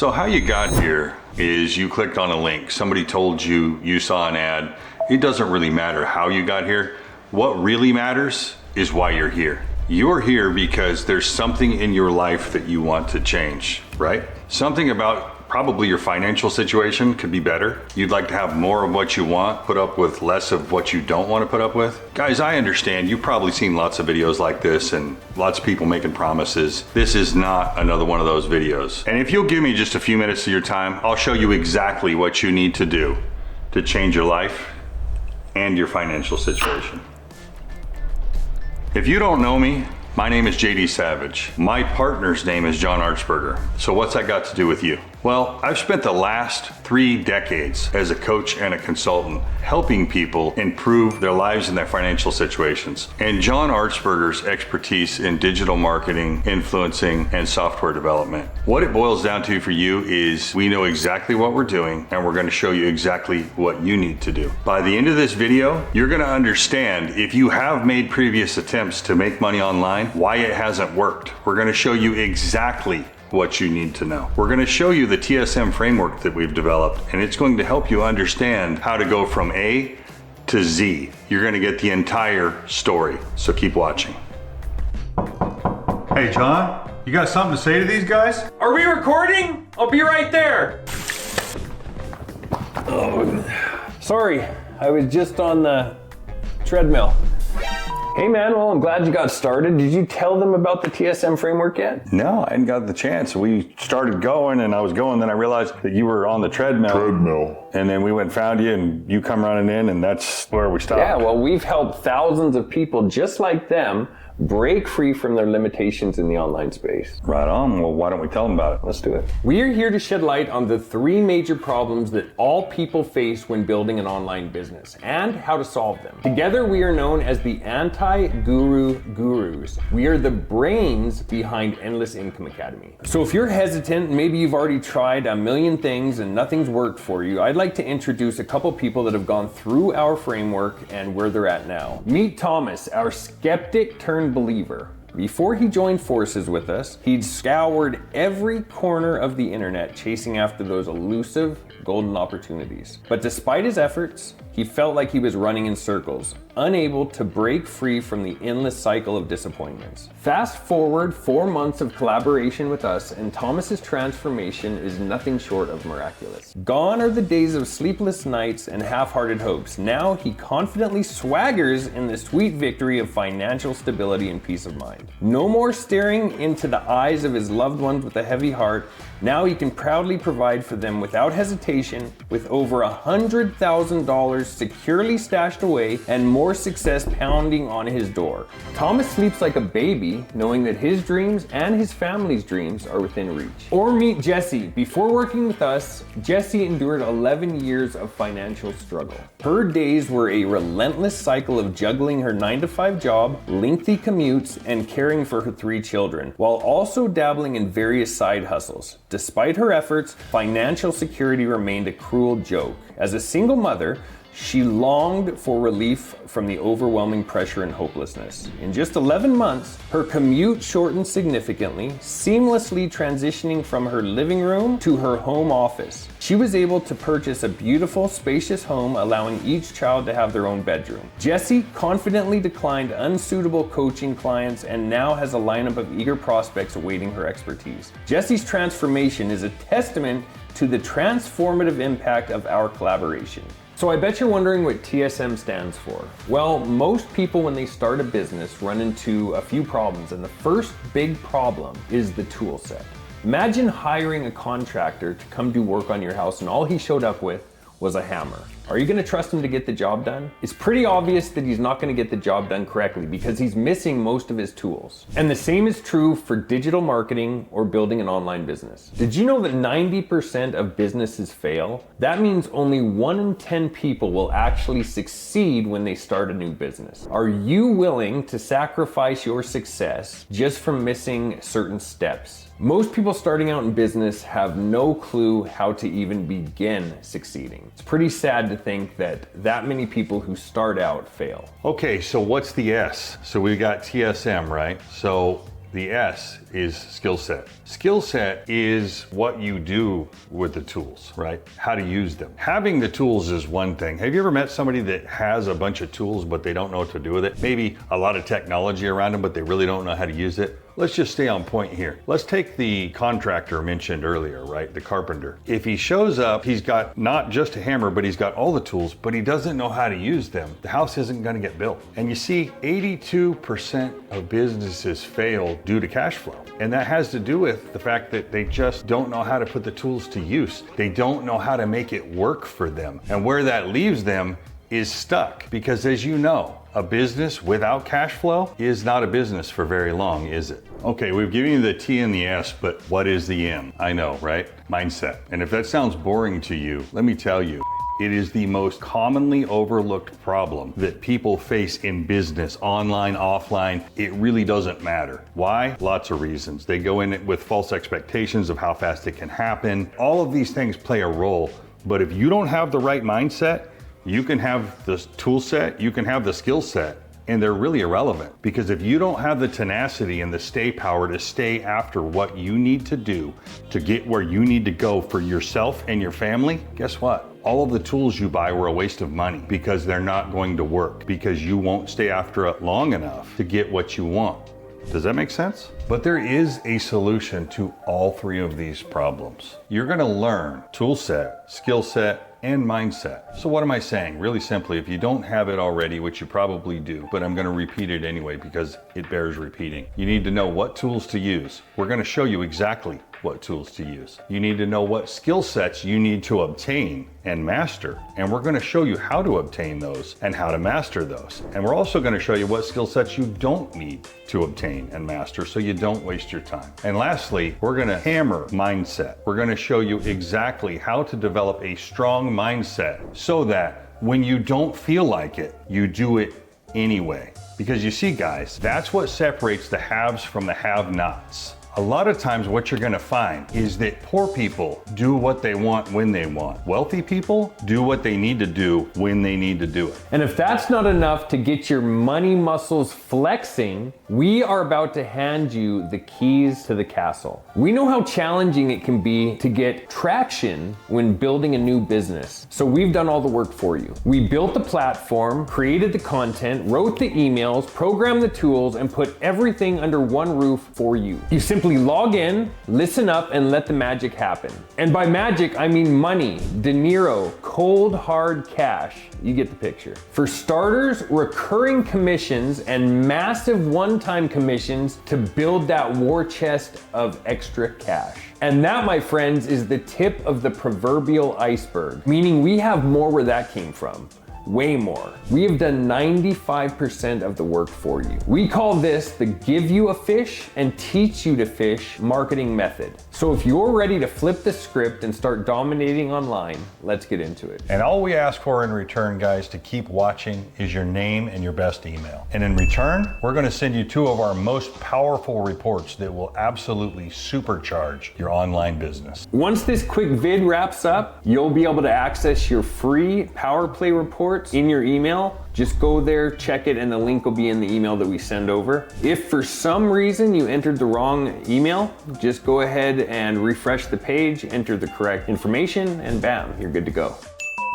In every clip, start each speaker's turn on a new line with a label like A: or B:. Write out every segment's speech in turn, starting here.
A: So how you got here is you clicked on a link. Somebody told you, you saw an ad. It doesn't really matter how you got here. What really matters is why you're here. You're here because there's something in your life that you want to change, right? Something about probably your financial situation could be better. You'd like to have more of what you want, put up with less of what you don't want to put up with. Guys, I understand you've probably seen lots of videos like this and lots of people making promises. This is not another one of those videos. And if you'll give me just a few minutes of your time, I'll show you exactly what you need to do to change your life and your financial situation. If you don't know me, my name is JD Savage. My partner's name is John Archberger. So what's that got to do with you? Well, I've spent the last 3 decades as a coach and a consultant helping people improve their lives and their financial situations. And John Archberger's expertise in digital marketing, influencing, and software development. What it boils down to for you is we know exactly what we're doing and we're going to show you exactly what you need to do. By the end of this video, you're going to understand if you have made previous attempts to make money online, why it hasn't worked. We're going to show you exactly what you need to know. We're going to show you the TSM framework that we've developed, and it's going to help you understand how to go from A to Z. You're going to get the entire story, so keep watching. Hey John, you got something to say to these guys?
B: Are we recording? I'll be right there. Sorry, I was just on the treadmill. Hey man, well I'm glad you got started. Did you tell them about the TSM framework yet?
A: No, I hadn't got the chance. We started going and I was going, then I realized that you were on the treadmill. And then we went and found you and you come running in and that's where we stopped.
B: Yeah, well we've helped thousands of people just like them break free from their limitations in the online space.
A: Right on. Well, why don't we tell them about it?
B: Let's do it. We are here to shed light on the 3 major problems that all people face when building an online business and how to solve them. Together, we are known as the Anti-Guru Gurus. We are the brains behind Endless Income Academy. So if you're hesitant, maybe you've already tried a million things and nothing's worked for you, I'd like to introduce a couple people that have gone through our framework and where they're at now. Meet Thomas, our skeptic turned believer. Before he joined forces with us, he'd scoured every corner of the internet chasing after those elusive golden opportunities. But despite his efforts, he felt like he was running in circles, unable to break free from the endless cycle of disappointments. Fast forward 4 months of collaboration with us, and Thomas's transformation is nothing short of miraculous. Gone are the days of sleepless nights and half-hearted hopes. Now he confidently swaggers in the sweet victory of financial stability and peace of mind. No more staring into the eyes of his loved ones with a heavy heart. Now he can proudly provide for them without hesitation, with over $100,000 securely stashed away and more success pounding on his door. Thomas sleeps like a baby, knowing that his dreams and his family's dreams are within reach. Or meet Jessie. Before working with us, Jessie endured 11 years of financial struggle. Her days were a relentless cycle of juggling her 9-to-5 job, lengthy commutes, and caring for her 3 children, while also dabbling in various side hustles. Despite her efforts, financial security remained a cruel joke. As a single mother, she longed for relief from the overwhelming pressure and hopelessness. In just 11 months, her commute shortened significantly, seamlessly transitioning from her living room to her home office. She was able to purchase a beautiful, spacious home, allowing each child to have their own bedroom. Jessie confidently declined unsuitable coaching clients and now has a lineup of eager prospects awaiting her expertise. Jessie's transformation is a testament to the transformative impact of our collaboration. So I bet you're wondering what TSM stands for. Well, most people when they start a business run into a few problems, and the first big problem is the tool set. Imagine hiring a contractor to come do work on your house and all he showed up with was a hammer. Are you gonna trust him to get the job done? It's pretty obvious that he's not gonna get the job done correctly because he's missing most of his tools. And the same is true for digital marketing or building an online business. Did you know that 90% of businesses fail? That means only 1 in 10 people will actually succeed when they start a new business. Are you willing to sacrifice your success just from missing certain steps? Most people starting out in business have no clue how to even begin succeeding. It's pretty sad to think that many people who start out fail.
A: Okay, so what's the S? So we got TSM, right? So The S is skill set. Skill set is what you do with the tools, right? How to use them. Having the tools is one thing. Have you ever met somebody that has a bunch of tools, but they don't know what to do with it? Maybe a lot of technology around them, but they really don't know how to use it? Let's just stay on point here. Let's take the contractor mentioned earlier, right? The carpenter. If he shows up, he's got not just a hammer, but he's got all the tools, but he doesn't know how to use them. The house isn't going to get built. And you see, 82% of businesses fail due to cash flow. And that has to do with the fact that they just don't know how to put the tools to use. They don't know how to make it work for them. And where that leaves them is stuck. Because as you know, a business without cash flow is not a business for very long, is it? Okay, we've given you the T and the S, but what is the M? I know, right? Mindset. And if that sounds boring to you, let me tell you, it is the most commonly overlooked problem that people face in business, online, offline. It really doesn't matter. Why? Lots of reasons. They go in with false expectations of how fast it can happen. All of these things play a role, but if you don't have the right mindset, you can have the tool set, you can have the skill set, and they're really irrelevant. Because if you don't have the tenacity and the stay power to stay after what you need to do to get where you need to go for yourself and your family, guess what? All of the tools you buy were a waste of money because they're not going to work, because you won't stay after it long enough to get what you want. Does that make sense? But there is a solution to all three of these problems. You're gonna learn tool set, skill set, and mindset. So what am I saying? Really simply, if you don't have it already, which you probably do, but I'm gonna repeat it anyway because it bears repeating. You need to know what tools to use. We're gonna show you exactly what tools to use. You need to know what skill sets you need to obtain and master. And we're gonna show you how to obtain those and how to master those. And we're also gonna show you what skill sets you don't need to obtain and master so you don't waste your time. And lastly, we're gonna hammer mindset. We're gonna show you exactly how to develop a strong mindset so that when you don't feel like it, you do it anyway. Because you see, guys, that's what separates the haves from the have-nots. A lot of times what you're gonna find is that poor people do what they want when they want. Wealthy people do what they need to do when they need to do it.
B: And if that's not enough to get your money muscles flexing, we are about to hand you the keys to the castle. We know how challenging it can be to get traction when building a new business. So we've done all the work for you. We built the platform, created the content, wrote the emails, programmed the tools, and put everything under one roof for you. You simply log in, listen up, and let the magic happen. And by magic, I mean money, De Niro, cold hard cash. You get the picture. For starters, recurring commissions and massive one-time commissions to build that war chest of extra cash. And that, my friends, is the tip of the proverbial iceberg, meaning we have more where that came from. Way more. We have done 95% of the work for you. We call this the give you a fish and teach you to fish marketing method. So if you're ready to flip the script and start dominating online, let's get into it.
A: And all we ask for in return, guys, to keep watching is your name and your best email. And in return, we're gonna send you 2 of our most powerful reports that will absolutely supercharge your online business.
B: Once this quick vid wraps up, you'll be able to access your free Power Play report in your email. Just go there, check it, and the link will be in the email that we send over. If for some reason you entered the wrong email, just go ahead and refresh the page, enter the correct information, and bam, you're good to go.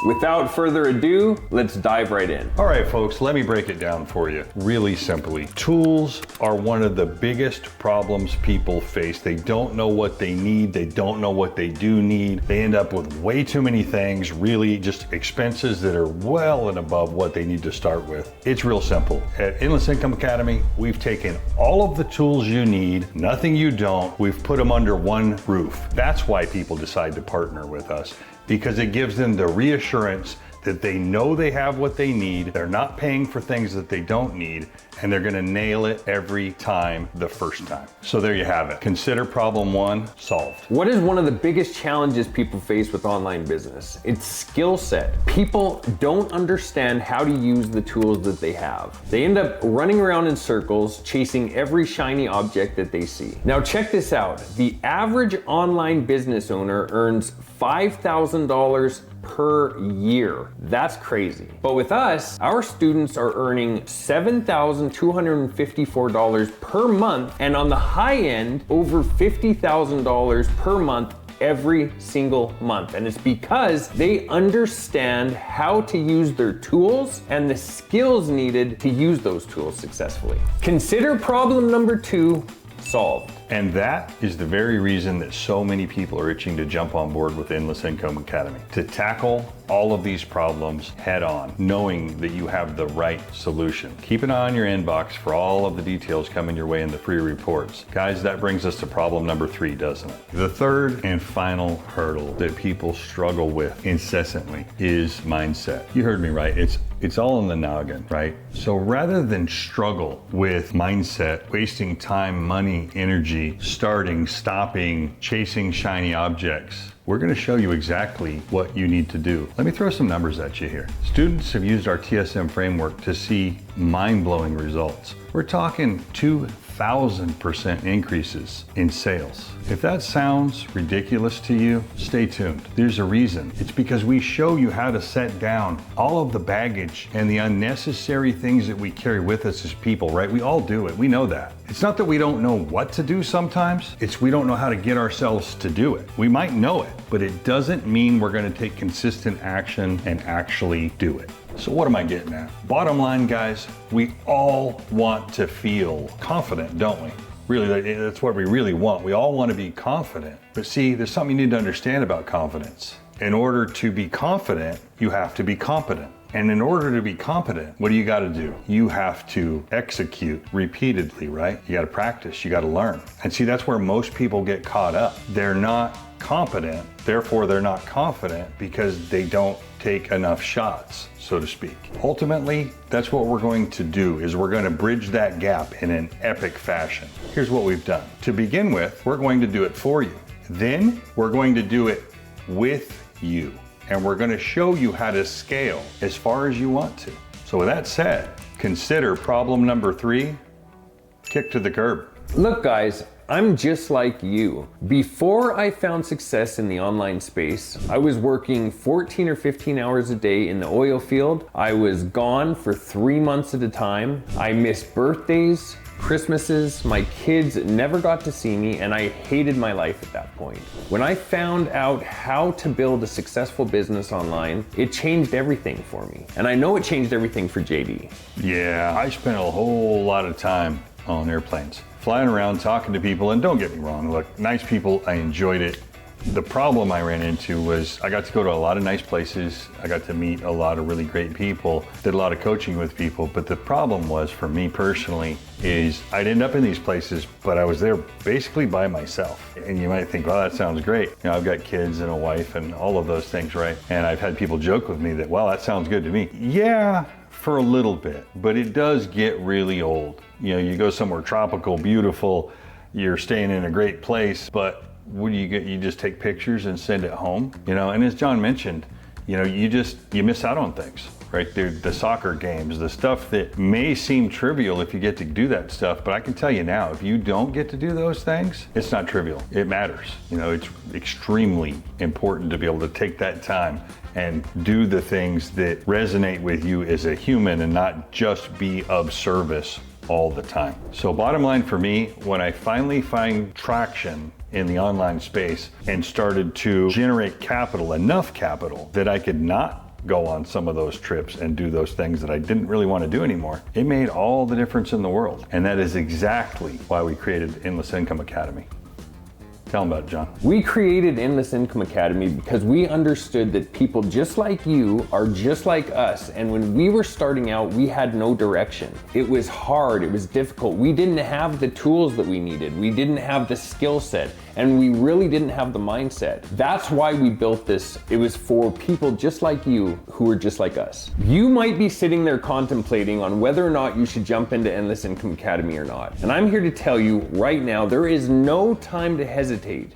B: Without further ado, let's dive right in.
A: All right, folks, let me break it down for you really simply. Tools are one of the biggest problems people face. They don't know what they need. They don't know what they do need. They end up with way too many things, really just expenses that are well and above what they need to start with. It's real simple. At Endless Income Academy, we've taken all of the tools you need, nothing you don't. We've put them under one roof. That's why people decide to partner with us, because it gives them the reassurance that they know they have what they need, they're not paying for things that they don't need, and they're gonna nail it every time the first time. So there you have it. Consider problem 1 solved.
B: What is one of the biggest challenges people face with online business? It's skill set. People don't understand how to use the tools that they have. They end up running around in circles, chasing every shiny object that they see. Now check this out. The average online business owner earns $5,000 per year. That's crazy. But with us, our students are earning $7,254 per month, and on the high end, over $50,000 per month every single month. And it's because they understand how to use their tools and the skills needed to use those tools successfully. Consider problem number 2 solved.
A: And that is the very reason that so many people are itching to jump on board with Endless Income Academy, to tackle all of these problems head on, knowing that you have the right solution. Keep an eye on your inbox for all of the details coming your way in the free reports. Guys, that brings us to problem number 3, doesn't it? The third and final hurdle that people struggle with incessantly is mindset. You heard me right. It's all in the noggin, right? So rather than struggle with mindset, wasting time, money, energy, starting, stopping, chasing shiny objects, we're going to show you exactly what you need to do. Let me throw some numbers at you here. Students have used our TSM framework to see mind-blowing results. We're talking 2,000% increases in sales. If that sounds ridiculous to you, stay tuned. There's a reason. It's because we show you how to set down all of the baggage and the unnecessary things that we carry with us as people, right? We all do it. We know that. It's not that we don't know what to do sometimes. It's we don't know how to get ourselves to do it. We might know it, but it doesn't mean we're going to take consistent action and actually do it. So what am I getting at? Bottom line, guys, we all want to feel confident, don't we? Really, that's what we really want. We all want to be confident. But see, there's something you need to understand about confidence. In order to be confident, you have to be competent. And in order to be competent, what do you got to do? You have to execute repeatedly, right? You got to practice, you got to learn. And see, that's where most people get caught up. They're not competent, therefore they're not confident because they don't take enough shots, so to speak. Ultimately, that's what we're going to do, is we're going to bridge that gap in an epic fashion. Here's what we've done. To begin with, we're going to do it for you. Then we're going to do it with you. And we're going to show you how to scale as far as you want to. So with that said, consider problem number 3, kick to the curb.
B: Look, guys, I'm just like you. Before I found success in the online space, I was working 14 or 15 hours a day in the oil field. I was gone for 3 months at a time. I missed birthdays, Christmases, my kids never got to see me, and I hated my life at that point. When I found out how to build a successful business online, it changed everything for me. And I know it changed everything for JD.
A: Yeah, I spent a whole lot of time on airplanes, flying around, talking to people, and don't get me wrong, look, nice people, I enjoyed it. The problem I ran into was I got to go to a lot of nice places. I got to meet a lot of really great people, did a lot of coaching with people. But the problem was, for me personally, is I'd end up in these places, but I was there basically by myself. And you might think, well, that sounds great. You know, I've got kids and a wife and all of those things, right? And I've had people joke with me that, well, that sounds good to me. Yeah, for a little bit, but it does get really old. You know, you go somewhere tropical, beautiful, you're staying in a great place, but what do you get? You just take pictures and send it home, you know? And as John mentioned, you know, you miss out on things, right? The soccer games, the stuff that may seem trivial if you get to do that stuff, but I can tell you now, if you don't get to do those things, it's not trivial. It matters. You know, it's extremely important to be able to take that time and do the things that resonate with you as a human and not just be of service all the time. So bottom line for me, when I finally find traction in the online space and started to generate capital, enough capital that I could not go on some of those trips and do those things that I didn't really want to do anymore, it made all the difference in the world. And that is exactly why we created Endless Income Academy. Tell them about it, John.
B: We created Endless Income Academy because we understood that people just like you are just like us. And when we were starting out, we had no direction. It was hard, it was difficult. We didn't have the tools that we needed. We didn't have the skill set, and we really didn't have the mindset. That's why we built this. It was for people just like you who are just like us. You might be sitting there contemplating on whether or not you should jump into Endless Income Academy or not. And I'm here to tell you right now, there is no time to hesitate.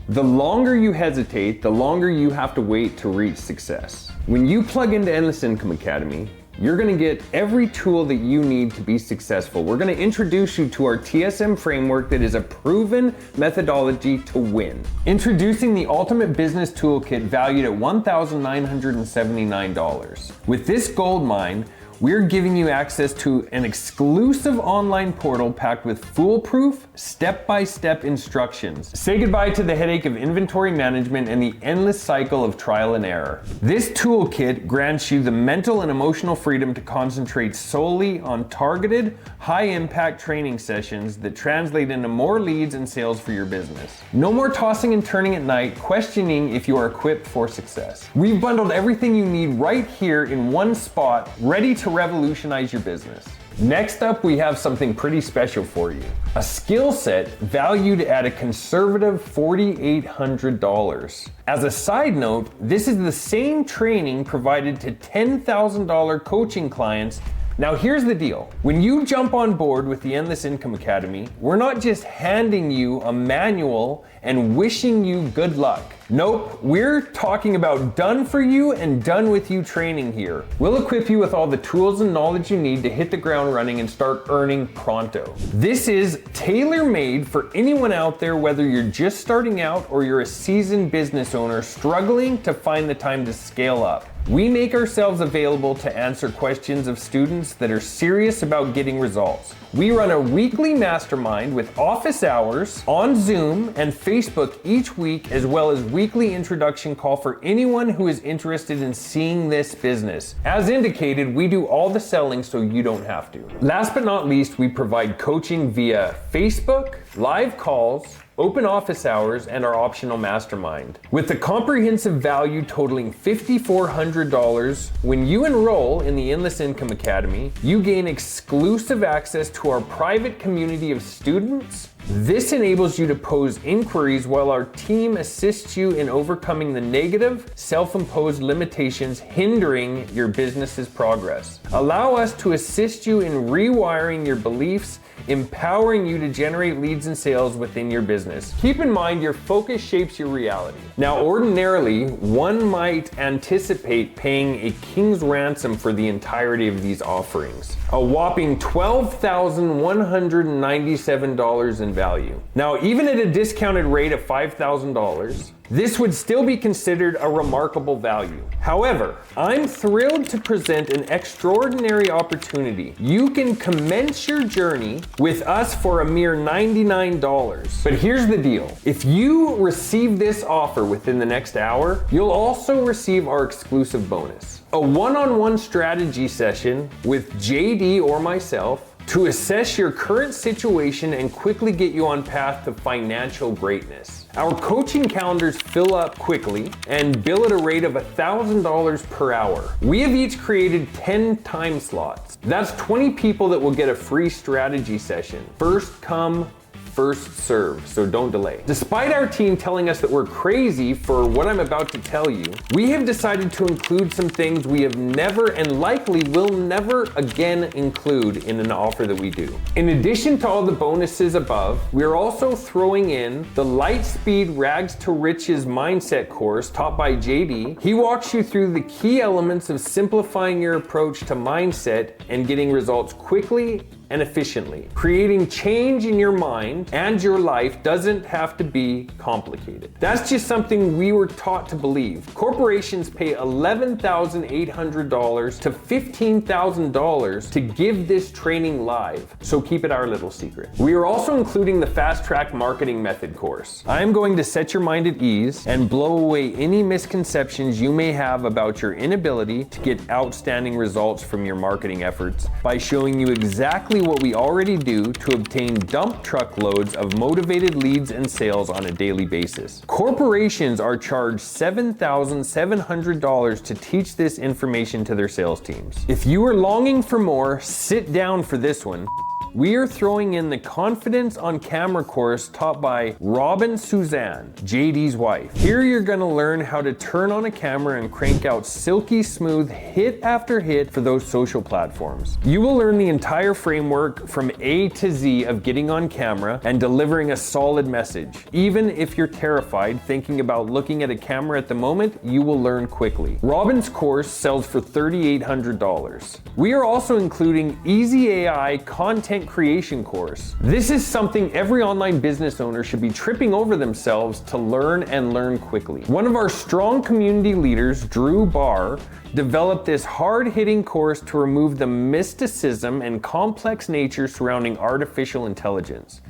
B: The longer you hesitate, the longer you have to wait to reach success. When you plug into Endless Income Academy, you're gonna get every tool that you need to be successful. We're gonna introduce you to our TSM framework that is a proven methodology to win. Introducing the Ultimate Business Toolkit valued at $1,979. With this gold mine, we're giving you access to an exclusive online portal packed with foolproof, step-by-step instructions. Say goodbye to the headache of inventory management and the endless cycle of trial and error. This toolkit grants you the mental and emotional freedom to concentrate solely on targeted, high-impact training sessions that translate into more leads and sales for your business. No more tossing and turning at night, questioning if you are equipped for success. We've bundled everything you need right here in one spot, ready to revolutionize your business. Next up, we have something pretty special for you. A skill set valued at a conservative $4,800. As a side note, this is the same training provided to $10,000 coaching clients. Now here's the deal. When you jump on board with the Endless Income Academy, we're not just handing you a manual and wishing you good luck. Nope, we're talking about done for you and done with you training here. We'll equip you with all the tools and knowledge you need to hit the ground running and start earning pronto. This is tailor-made for anyone out there, whether you're just starting out or you're a seasoned business owner struggling to find the time to scale up. We make ourselves available to answer questions of students that are serious about getting results. We run a weekly mastermind with office hours on Zoom and Facebook each week, as well as weekly introduction call for anyone who is interested in seeing this business. As indicated, we do all the selling so you don't have to. Last but not least, we provide coaching via Facebook, live calls, open office hours, and our optional mastermind. With the comprehensive value totaling $5,400, when you enroll in the Endless Income Academy, you gain exclusive access to our private community of students. This enables you to pose inquiries while our team assists you in overcoming the negative, self-imposed limitations hindering your business's progress. Allow us to assist you in rewiring your beliefs, empowering you to generate leads and sales within your business. Keep in mind, your focus shapes your reality. Now, ordinarily, one might anticipate paying a king's ransom for the entirety of these offerings, a whopping $12,197 in value. Now, even at a discounted rate of $5,000, this would still be considered a remarkable value. However, I'm thrilled to present an extraordinary opportunity. You can commence your journey with us for a mere $99. But here's the deal. If you receive this offer within the next hour, you'll also receive our exclusive bonus. A one-on-one strategy session with JD or myself to assess your current situation and quickly get you on path to financial greatness. Our coaching calendars fill up quickly and bill at a rate of $1,000 per hour. We have each created 10 time slots. That's 20 people that will get a free strategy session. First come, first serve, so don't delay. Despite our team telling us that we're crazy for what I'm about to tell you, we have decided to include some things we have never and likely will never again include in an offer that we do. In addition to all the bonuses above, we're also throwing in the Lightspeed Rags to Riches mindset course taught by JD. He walks you through the key elements of simplifying your approach to mindset and getting results quickly and efficiently. Creating change in your mind and your life doesn't have to be complicated. That's just something we were taught to believe. Corporations pay $11,800 to $15,000 to give this training live, so keep it our little secret. We are also including the Fast Track Marketing Method course. I am going to set your mind at ease and blow away any misconceptions you may have about your inability to get outstanding results from your marketing efforts by showing you exactly what we already do to obtain dump truck loads of motivated leads and sales on a daily basis. Corporations are charged $7,700 to teach this information to their sales teams. If you are longing for more, sit down for this one. we are throwing in the Confidence on Camera course taught by Robin Suzanne, JD's wife. Here you're going to learn how to turn on a camera and crank out silky smooth hit after hit for those social platforms. You will learn the entire framework from A to Z of getting on camera and delivering a solid message. Even if you're terrified thinking about looking at a camera at the moment, you will learn quickly. Robin's course sells for $3,800. We are also including Easy AI content creation course. This is something every online business owner should be tripping over themselves to learn and learn quickly. One of our strong community leaders, Drew Barr, developed this hard-hitting course to remove the mysticism and complex nature surrounding artificial intelligence.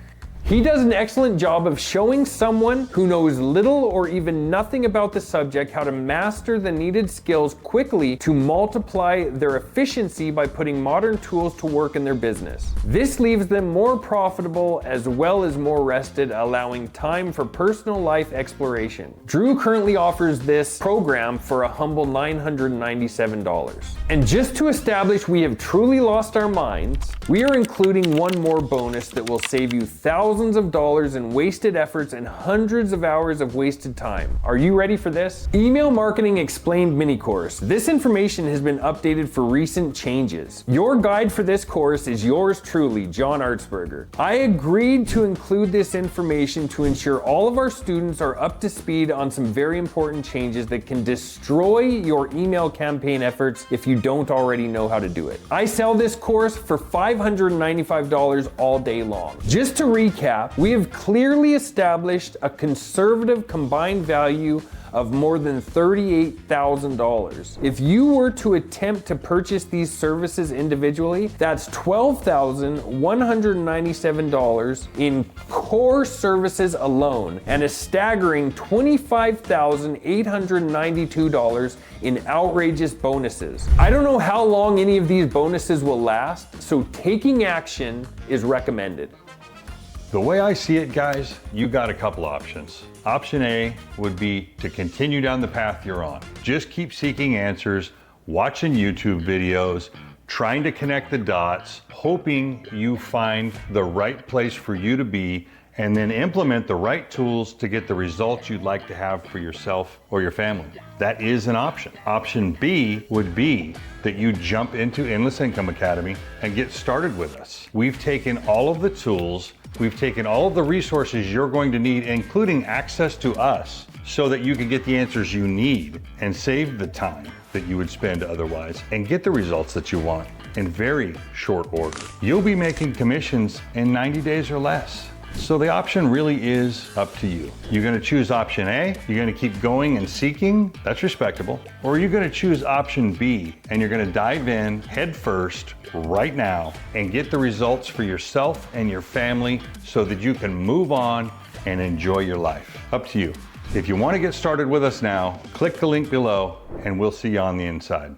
B: He does an excellent job of showing someone who knows little or even nothing about the subject how to master the needed skills quickly to multiply their efficiency by putting modern tools to work in their business. This leaves them more profitable as well as more rested, allowing time for personal life exploration. Drew currently offers this program for a humble $997. And just to establish we have truly lost our minds, we are including one more bonus that will save you thousands of dollars in wasted efforts and hundreds of hours of wasted time. Are you ready for this? Email Marketing Explained mini course. This information has been updated for recent changes. Your guide for this course is yours truly, John Artsberger. I agreed to include this information to ensure all of our students are up to speed on some very important changes that can destroy your email campaign efforts if you don't already know how to do it. I sell this course for $595 all day long. Just to recap, we have clearly established a conservative combined value of more than $38,000. If you were to attempt to purchase these services individually, that's $12,197 in core services alone and a staggering $25,892 in outrageous bonuses. I don't know how long any of these bonuses will last, so taking action is recommended.
A: The way I see it, guys, you got a couple options. Option A would be to continue down the path you're on. Just keep seeking answers, watching YouTube videos, trying to connect the dots, hoping you find the right place for you to be, and then implement the right tools to get the results you'd like to have for yourself or your family. That is an option. Option B would be that you jump into Endless Income Academy and get started with us. We've taken all of the tools, we've taken all of the resources you're going to need, including access to us, so that you can get the answers you need and save the time that you would spend otherwise and get the results that you want in very short order. You'll be making commissions in 90 days or less. So the option really is up to you. You're gonna choose option A, you're gonna keep going and seeking, that's respectable, or you're gonna choose option B and you're gonna dive in head first right now and get the results for yourself and your family so that you can move on and enjoy your life. Up to you. If you wanna get started with us now, click the link below and we'll see you on the inside.